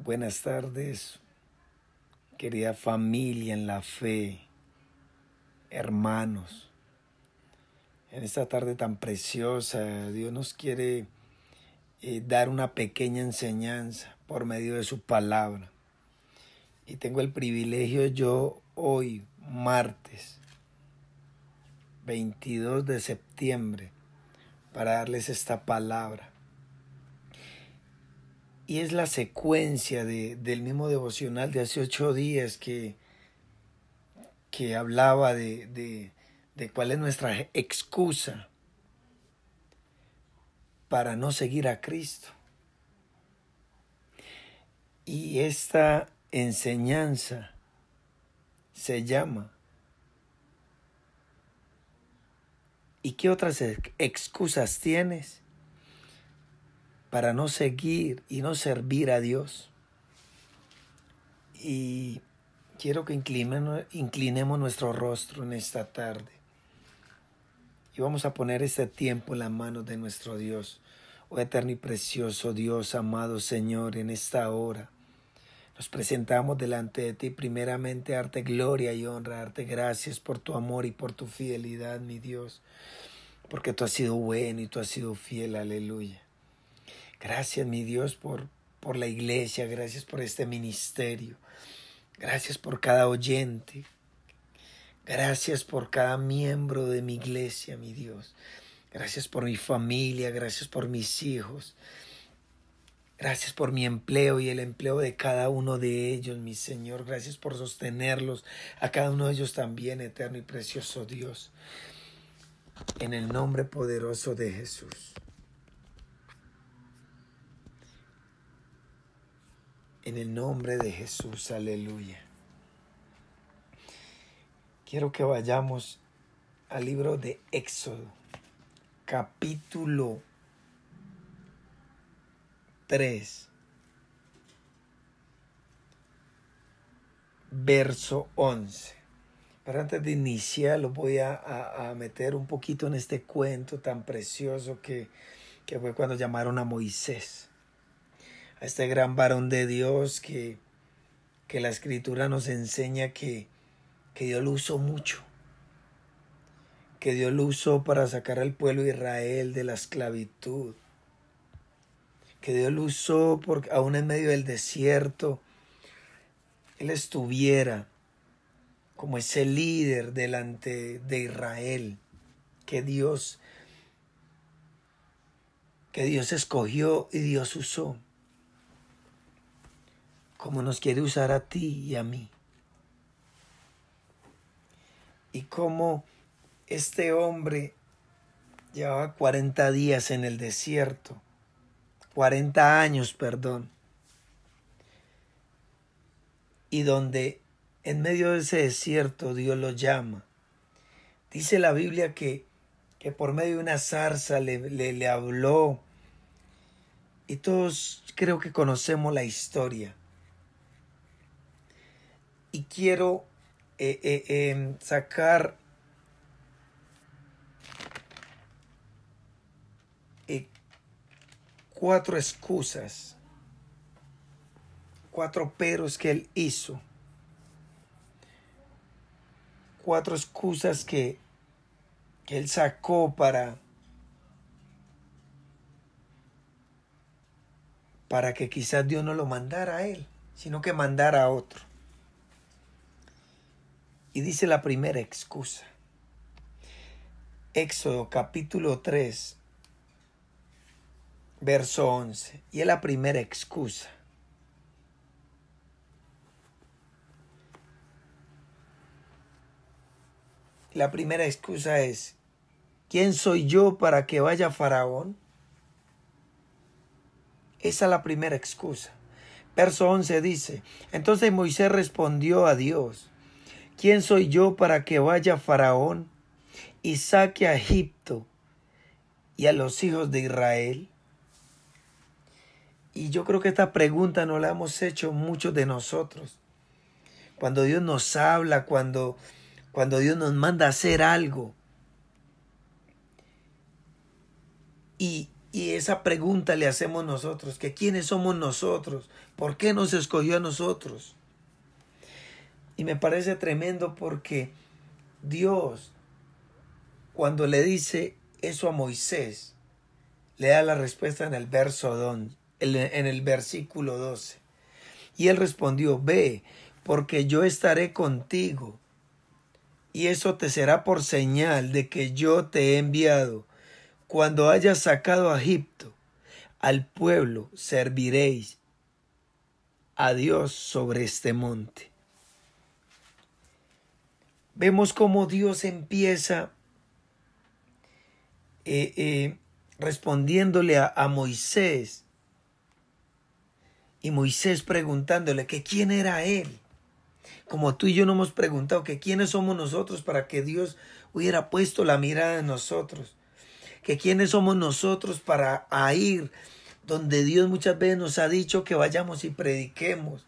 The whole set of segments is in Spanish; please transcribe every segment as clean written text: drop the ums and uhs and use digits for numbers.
Buenas tardes, querida familia en la fe, hermanos. En esta tarde tan preciosa, Dios nos quiere dar una pequeña enseñanza por medio de su palabra. Y tengo el privilegio yo hoy, martes 22 de septiembre, para darles esta palabra. Y es la secuencia del mismo devocional de hace 8 días que hablaba de cuál es nuestra excusa para no seguir a Cristo. Y esta enseñanza se llama ¿y qué otras excusas tienes para no seguir y no servir a Dios? Y quiero que inclinemos nuestro rostro en esta tarde. Y vamos a poner este tiempo en las manos de nuestro Dios. Oh eterno y precioso Dios, amado Señor, en esta hora nos presentamos delante de ti, primeramente a darte gloria y honra, a darte gracias por tu amor y por tu fidelidad, mi Dios, porque tú has sido bueno y tú has sido fiel, aleluya. Gracias, mi Dios, por la iglesia, gracias por este ministerio, gracias por cada oyente, gracias por cada miembro de mi iglesia, mi Dios. Gracias por mi familia, gracias por mis hijos. Gracias por mi empleo y el empleo de cada uno de ellos, mi Señor. Gracias por sostenerlos, a cada uno de ellos también, eterno y precioso Dios. En el nombre poderoso de Jesús. En el nombre de Jesús, aleluya. Quiero que vayamos al libro de Éxodo, capítulo 3, verso 11. Pero antes de iniciar, lo voy a meter un poquito en este cuento tan precioso que fue cuando llamaron a Moisés, a este gran varón de Dios que la Escritura nos enseña que Dios lo usó mucho, que Dios lo usó para sacar al pueblo de Israel de la esclavitud, que Dios lo usó porque aún en medio del desierto Él estuviera como ese líder delante de Israel, que Dios escogió y Dios usó, como nos quiere usar a ti y a mí. Y como este hombre llevaba 40 días en el desierto, 40 años, perdón, y donde en medio de ese desierto Dios lo llama. Dice la Biblia que por medio de una zarza le habló, y todos creo que conocemos la historia. Y quiero sacar cuatro excusas, cuatro peros que él hizo, cuatro excusas que él sacó para que quizás Dios no lo mandara a él, sino que mandara a otro. Y dice la primera excusa. Éxodo capítulo 3, verso 11. Y es la primera excusa. La primera excusa es: ¿quién soy yo para que vaya Faraón? Esa es la primera excusa. Verso 11 dice: entonces Moisés respondió a Dios: ¿quién soy yo para que vaya Faraón y saque a Egipto y a los hijos de Israel? Y yo creo que esta pregunta no la hemos hecho muchos de nosotros. Cuando Dios nos habla, cuando Dios nos manda a hacer algo. Y Y esa pregunta le hacemos nosotros, que quiénes somos nosotros, por qué nos escogió a nosotros. Y me parece tremendo porque Dios, cuando le dice eso a Moisés, le da la respuesta en el en el versículo 12. Y él respondió, ve, porque yo estaré contigo, y eso te será por señal de que yo te he enviado. Cuando hayas sacado a Egipto, al pueblo serviréis a Dios sobre este monte. Vemos cómo Dios empieza respondiéndole a Moisés, y Moisés preguntándole que quién era él. Como tú y yo nos hemos preguntado que quiénes somos nosotros para que Dios hubiera puesto la mirada en nosotros. Que quiénes somos nosotros para ir donde Dios muchas veces nos ha dicho que vayamos y prediquemos.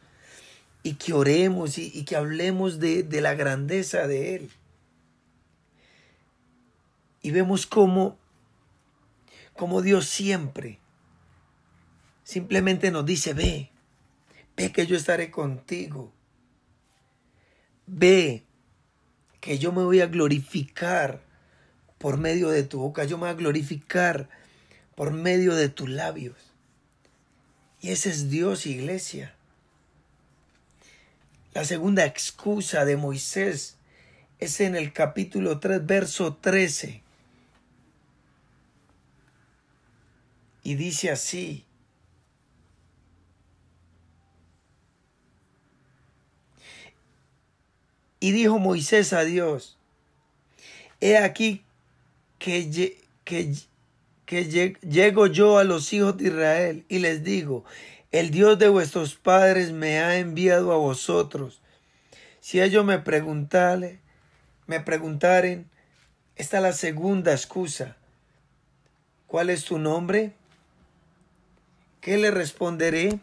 Y que oremos y que hablemos de la grandeza de Él. Y vemos cómo Dios simplemente nos dice, ve que yo estaré contigo. Ve que yo me voy a glorificar por medio de tu boca. Yo me voy a glorificar por medio de tus labios. Y ese es Dios, iglesia. La segunda excusa de Moisés es en el capítulo 3, verso 13. Y dice así: y dijo Moisés a Dios, he aquí que llego yo a los hijos de Israel y les digo, el Dios de vuestros padres me ha enviado a vosotros. Si ellos me preguntaren, esta es la segunda excusa. ¿Cuál es tu nombre? ¿Qué le responderé?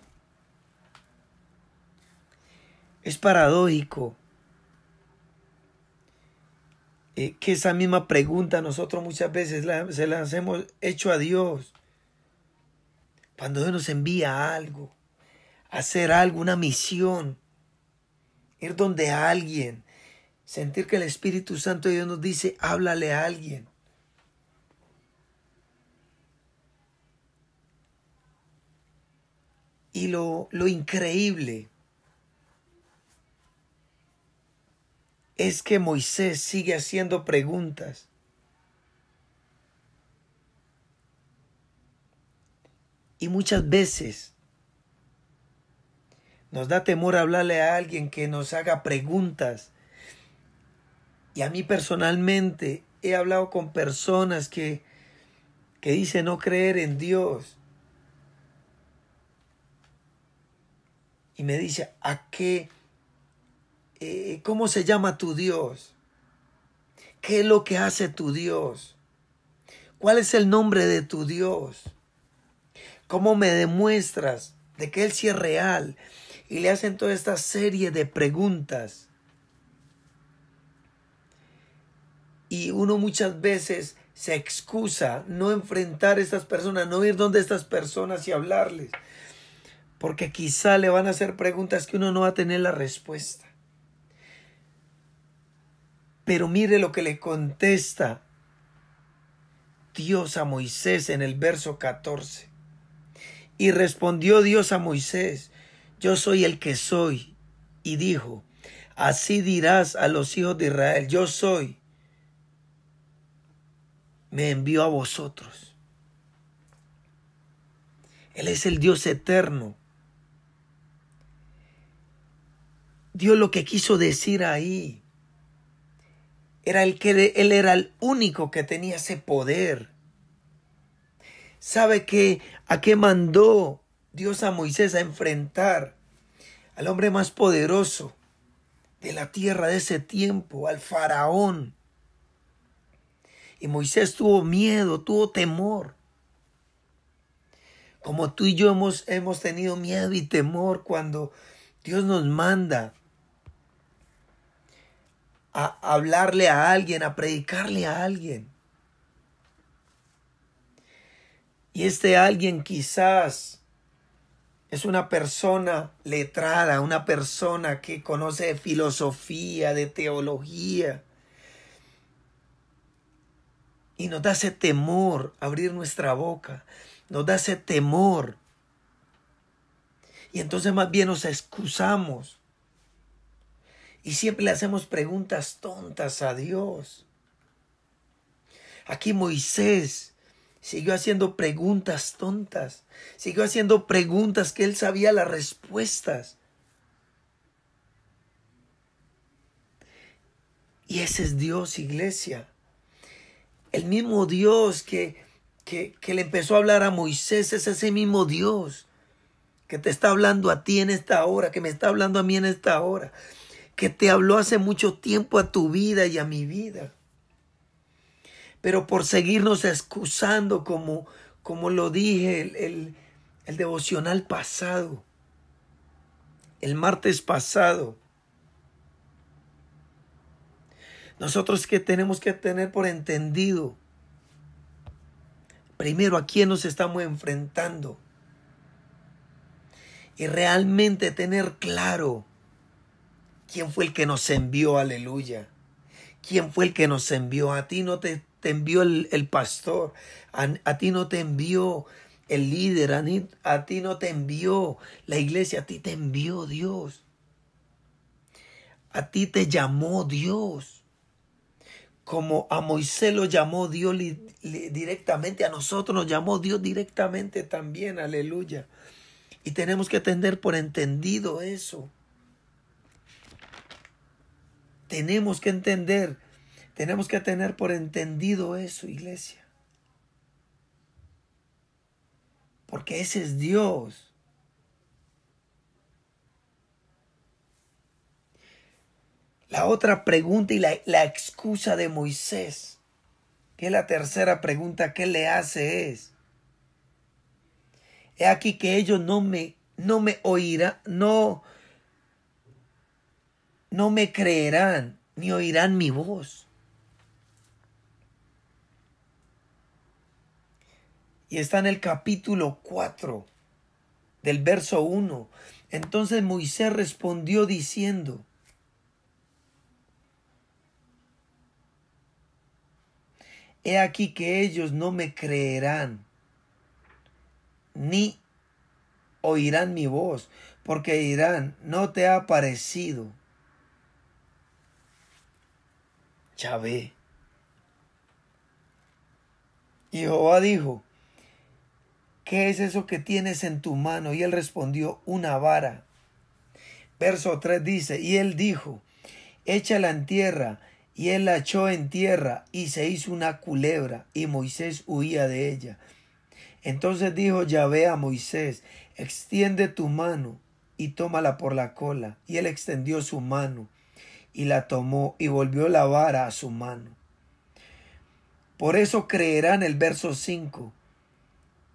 Es paradójico que esa misma pregunta nosotros muchas veces se las hemos hecho a Dios. Cuando Dios nos envía algo, hacer algo, una misión, ir donde alguien, sentir que el Espíritu Santo de Dios nos dice, háblale a alguien. Y lo increíble es que Moisés sigue haciendo preguntas. Y muchas veces nos da temor hablarle a alguien que nos haga preguntas. Y a mí personalmente he hablado con personas que dicen no creer en Dios. Y me dice, ¿a qué? ¿Cómo se llama tu Dios? ¿Qué es lo que hace tu Dios? ¿Cuál es el nombre de tu Dios? ¿Cómo me demuestras de que Él sí es real? Y le hacen toda esta serie de preguntas. Y uno muchas veces se excusa no enfrentar a estas personas, no ir donde estas personas y hablarles. Porque quizá le van a hacer preguntas que uno no va a tener la respuesta. Pero mire lo que le contesta Dios a Moisés en el verso 14. Y respondió Dios a Moisés, yo soy el que soy. Y dijo, así dirás a los hijos de Israel, yo soy. Me envió a vosotros. Él es el Dios eterno. Dios lo que quiso decir ahí era que Él era el único que tenía ese poder. ¿Sabe a qué mandó Dios a Moisés a enfrentar al hombre más poderoso de la tierra de ese tiempo, al faraón? Y Moisés tuvo miedo, tuvo temor. Como tú y yo hemos tenido miedo y temor cuando Dios nos manda a hablarle a alguien, a predicarle a alguien. Y este alguien quizás es una persona letrada, una persona que conoce de filosofía, de teología. Y nos da ese temor abrir nuestra boca. Nos da ese temor. Y entonces más bien nos excusamos. Y siempre le hacemos preguntas tontas a Dios. Aquí Moisés siguió haciendo preguntas tontas. Siguió haciendo preguntas que él sabía las respuestas. Y ese es Dios, iglesia. El mismo Dios que le empezó a hablar a Moisés es ese mismo Dios que te está hablando a ti en esta hora, que me está hablando a mí en esta hora, que te habló hace mucho tiempo a tu vida y a mi vida. Pero por seguirnos excusando, como lo dije el devocional pasado, el martes pasado, nosotros que tenemos que tener por entendido, primero, a quién nos estamos enfrentando. Y realmente tener claro quién fue el que nos envió, aleluya. ¿Quién fue el que nos envió? A ti no te envió el pastor, a ti no te envió el líder, a ti no te envió la iglesia, a ti te envió Dios. A ti te llamó Dios. Como a Moisés lo llamó Dios directamente, a nosotros nos llamó Dios directamente también, aleluya. Y tenemos que tener por entendido eso. Tenemos que entender, tenemos que tener por entendido eso, iglesia. Porque ese es Dios. La otra pregunta y la excusa de Moisés, que es la tercera pregunta que él le hace es: he aquí que ellos no me oirán, no me creerán, ni oirán mi voz. Y está en el capítulo 4, del verso 1. Entonces Moisés respondió diciendo: he aquí que ellos no me creerán, ni oirán mi voz, porque dirán: no te ha parecido Yahvé. Y Jehová dijo: ¿qué es eso que tienes en tu mano? Y él respondió: una vara. Verso 3 dice: y él dijo: échala en tierra. Y él la echó en tierra, y se hizo una culebra, y Moisés huía de ella. Entonces dijo Yahvé a Moisés: extiende tu mano, y tómala por la cola. Y él extendió su mano, y la tomó, y volvió la vara a su mano. Por eso creerán, el verso 5,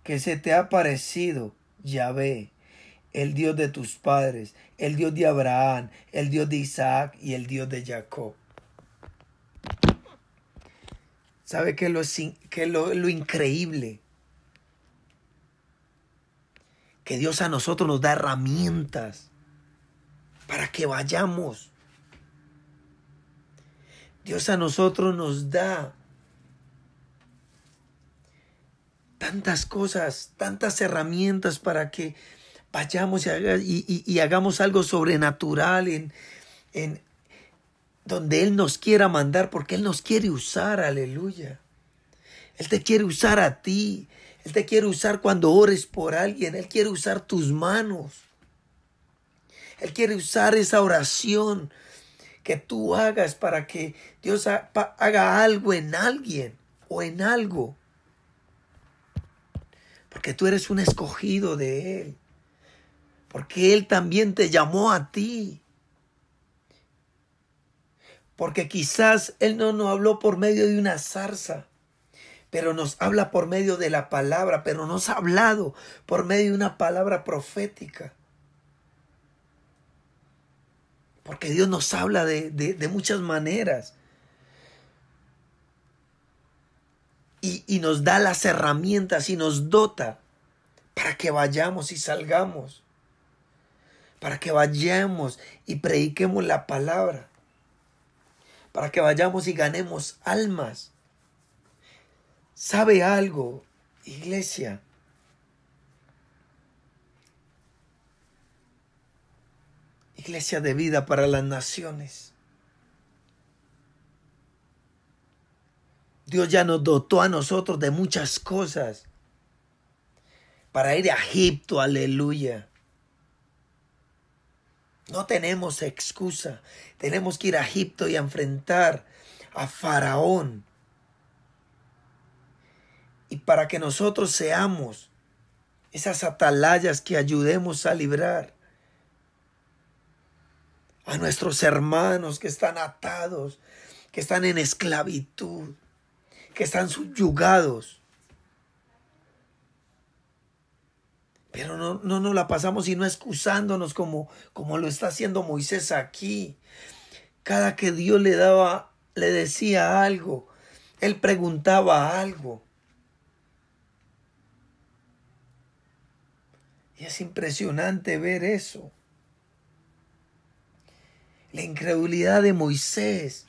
que se te ha parecido Yahvé, el Dios de tus padres, el Dios de Abraham, el Dios de Isaac y el Dios de Jacob. ¿Sabe qué es lo increíble? Que Dios a nosotros nos da herramientas para que vayamos. Dios a nosotros nos da tantas cosas, tantas herramientas para que vayamos y hagamos algo sobrenatural en donde Él nos quiera mandar, porque Él nos quiere usar, aleluya. Él te quiere usar a ti. Él te quiere usar cuando ores por alguien. Él quiere usar tus manos. Él quiere usar esa oración que tú hagas para que Dios haga algo en alguien o en algo. Porque tú eres un escogido de Él. Porque Él también te llamó a ti. Porque quizás Él no nos habló por medio de una zarza, pero nos habla por medio de la palabra, pero nos ha hablado por medio de una palabra profética. Porque Dios nos habla de muchas maneras. y nos da las herramientas y nos dota para que vayamos y salgamos, para que vayamos y prediquemos la palabra, para que vayamos y ganemos almas. ¿Sabe algo, iglesia? Iglesia de Vida para las Naciones. Dios ya nos dotó a nosotros de muchas cosas para ir a Egipto, aleluya. No tenemos excusa. Tenemos que ir a Egipto y a enfrentar a Faraón. Y para que nosotros seamos esas atalayas que ayudemos a librar a nuestros hermanos que están atados, que están en esclavitud, que están subyugados. Pero no nos la pasamos sino excusándonos como lo está haciendo Moisés aquí. Cada que Dios le decía algo, él preguntaba algo. Y es impresionante ver eso. La incredulidad de Moisés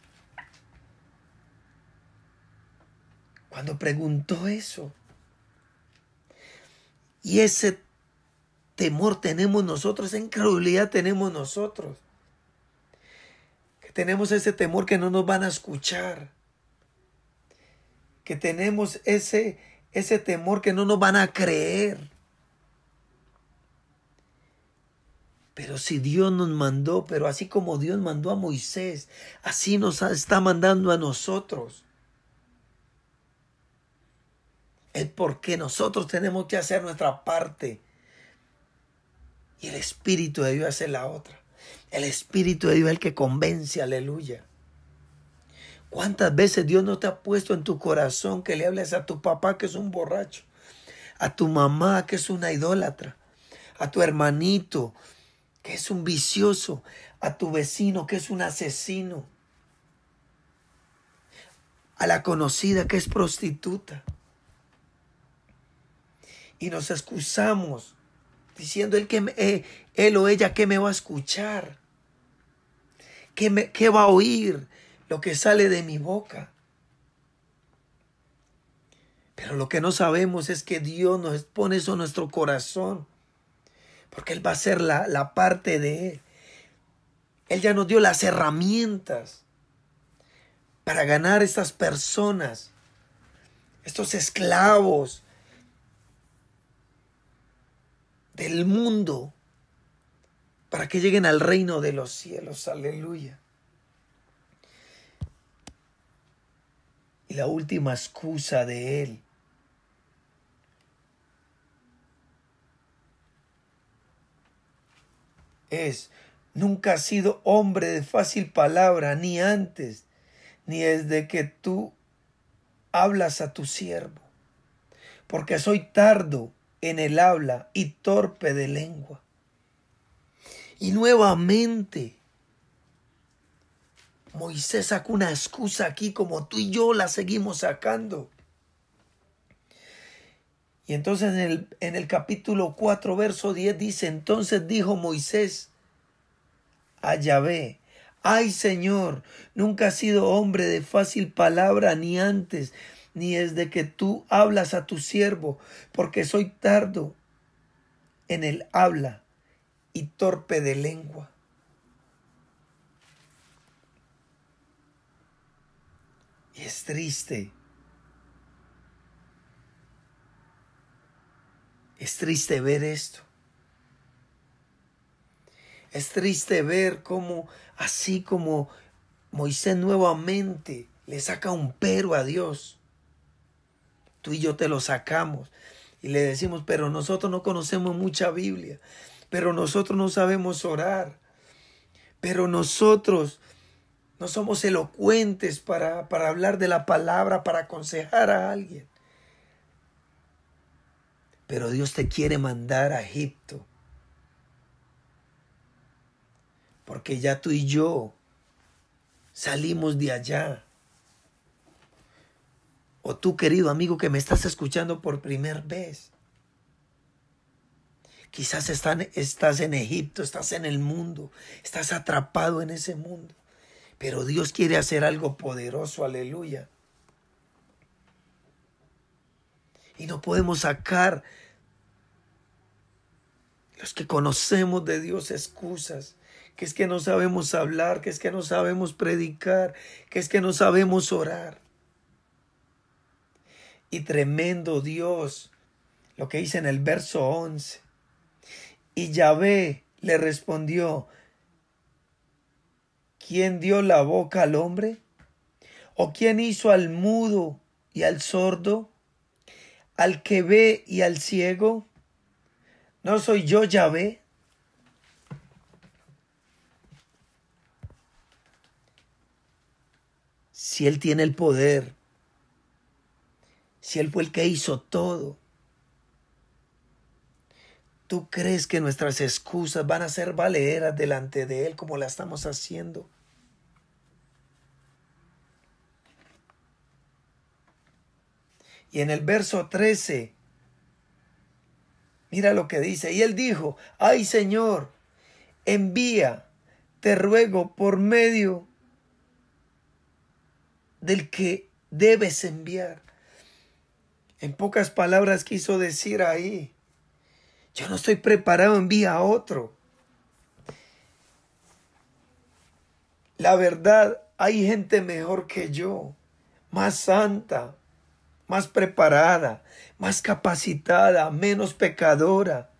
cuando preguntó eso. Y ese temor tenemos nosotros, esa incredulidad tenemos nosotros. Que tenemos ese temor que no nos van a escuchar. Que tenemos ese temor que no nos van a creer. Pero si Dios nos mandó, pero así como Dios mandó a Moisés, así nos está mandando a nosotros. Es porque nosotros tenemos que hacer nuestra parte. Y el Espíritu de Dios hace la otra. El Espíritu de Dios es el que convence, aleluya. ¿Cuántas veces Dios no te ha puesto en tu corazón que le hables a tu papá que es un borracho? A tu mamá que es una idólatra. A tu hermanito que es un vicioso, a tu vecino que es un asesino, a la conocida que es prostituta. Y nos excusamos diciendo él o ella que me va a escuchar, que va a oír lo que sale de mi boca. Pero lo que no sabemos es que Dios nos pone eso en nuestro corazón. Porque Él va a hacer la parte de Él. Él ya nos dio las herramientas para ganar a estas personas, estos esclavos del mundo, para que lleguen al reino de los cielos. Aleluya. Y la última excusa de Él es: nunca has sido hombre de fácil palabra, ni antes, ni desde que tú hablas a tu siervo, porque soy tardo en el habla y torpe de lengua. Y nuevamente Moisés sacó una excusa aquí como tú y yo la seguimos sacando. Y entonces en el capítulo 4, verso 10 dice: entonces dijo Moisés a Yahvé: ay, Señor, nunca has sido hombre de fácil palabra, ni antes, ni desde que tú hablas a tu siervo, porque soy tardo en el habla y torpe de lengua. Y es triste. Es triste ver esto. Es triste ver cómo, así como Moisés nuevamente le saca un pero a Dios, tú y yo te lo sacamos y le decimos: pero nosotros no conocemos mucha Biblia, pero nosotros no sabemos orar, pero nosotros no somos elocuentes para hablar de la palabra, para aconsejar a alguien. Pero Dios te quiere mandar a Egipto. Porque ya tú y yo salimos de allá. O tú, querido amigo, que me estás escuchando por primera vez. Quizás estás en Egipto, estás en el mundo, estás atrapado en ese mundo. Pero Dios quiere hacer algo poderoso, aleluya. Y no podemos sacar, los que conocemos de Dios, excusas. Que es que no sabemos hablar, que es que no sabemos predicar, que es que no sabemos orar. Y tremendo Dios, lo que dice en el verso 11. Y Yahvé le respondió, ¿quién dio la boca al hombre? ¿O quién hizo al mudo y al sordo, al que ve y al ciego? ¿No soy yo Yahvé? Si Él tiene el poder, si Él fue el que hizo todo, ¿tú crees que nuestras excusas van a ser valederas delante de Él como la estamos haciendo? Y en el verso 13, mira lo que dice. Y Él dijo, ay Señor, envía, te ruego, por medio del que debes enviar. En pocas palabras quiso decir ahí, yo no estoy preparado, envía a otro. La verdad, hay gente mejor que yo, más santa, más preparada, más capacitada, menos pecadora,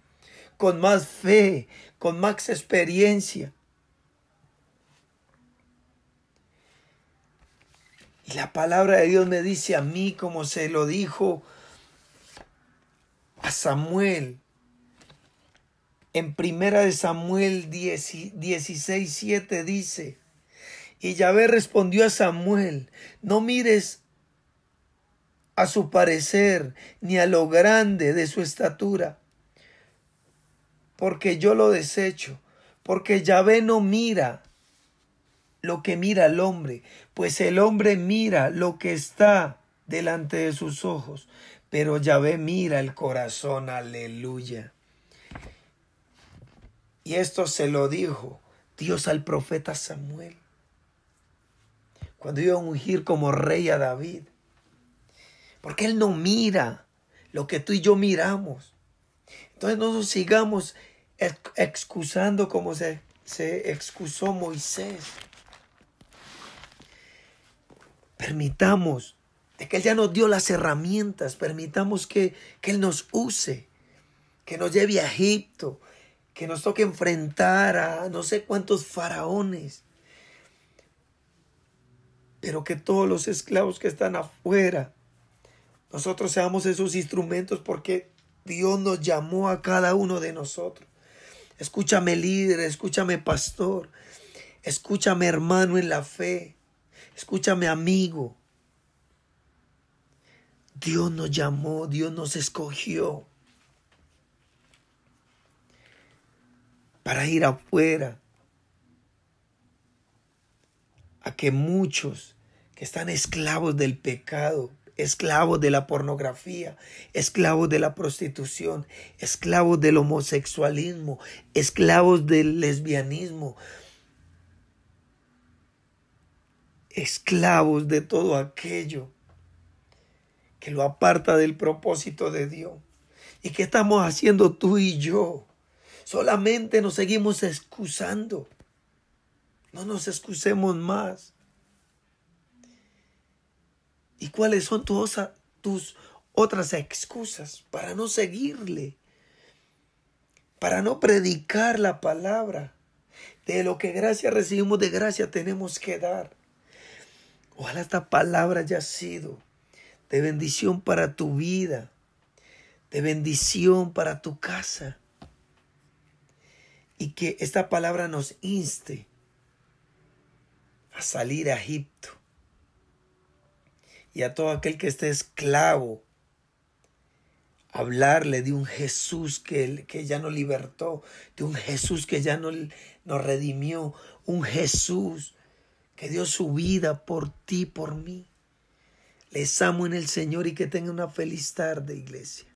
con más fe, con más experiencia. Y la palabra de Dios me dice a mí, como se lo dijo a Samuel, en 1 Samuel 16:7 dice, y Yahvé respondió a Samuel, no mires a su parecer, ni a lo grande de su estatura, porque yo lo desecho, porque Yahvé no mira lo que mira el hombre, pues el hombre mira lo que está delante de sus ojos, pero Yahvé mira el corazón, aleluya. Y esto se lo dijo Dios al profeta Samuel, cuando iba a ungir como rey a David. Porque Él no mira lo que tú y yo miramos. Entonces no nos sigamos excusando como se excusó Moisés. Permitamos de que Él ya nos dio las herramientas. Permitamos que Él nos use, que nos lleve a Egipto, que nos toque enfrentar a no sé cuántos faraones. Pero que todos los esclavos que están afuera, nosotros seamos esos instrumentos, porque Dios nos llamó a cada uno de nosotros. Escúchame, líder, escúchame, pastor, escúchame, hermano en la fe, escúchame, amigo. Dios nos llamó, Dios nos escogió para ir afuera, a que muchos que están esclavos del pecado, esclavos de la pornografía, esclavos de la prostitución, esclavos del homosexualismo, esclavos del lesbianismo, esclavos de todo aquello que lo aparta del propósito de Dios. ¿Y qué estamos haciendo tú y yo? Solamente nos seguimos excusando. No nos excusemos más. ¿Y cuáles son tus otras excusas para no seguirle? Para no predicar la palabra. De lo que gracia recibimos, de gracia tenemos que dar. Ojalá esta palabra haya sido de bendición para tu vida, de bendición para tu casa. Y que esta palabra nos inste a salir a Egipto. Y a todo aquel que esté esclavo, hablarle de un Jesús que ya nos libertó, de un Jesús que ya nos redimió, un Jesús que dio su vida por ti, por mí. Les amo en el Señor y que tengan una feliz tarde, iglesia.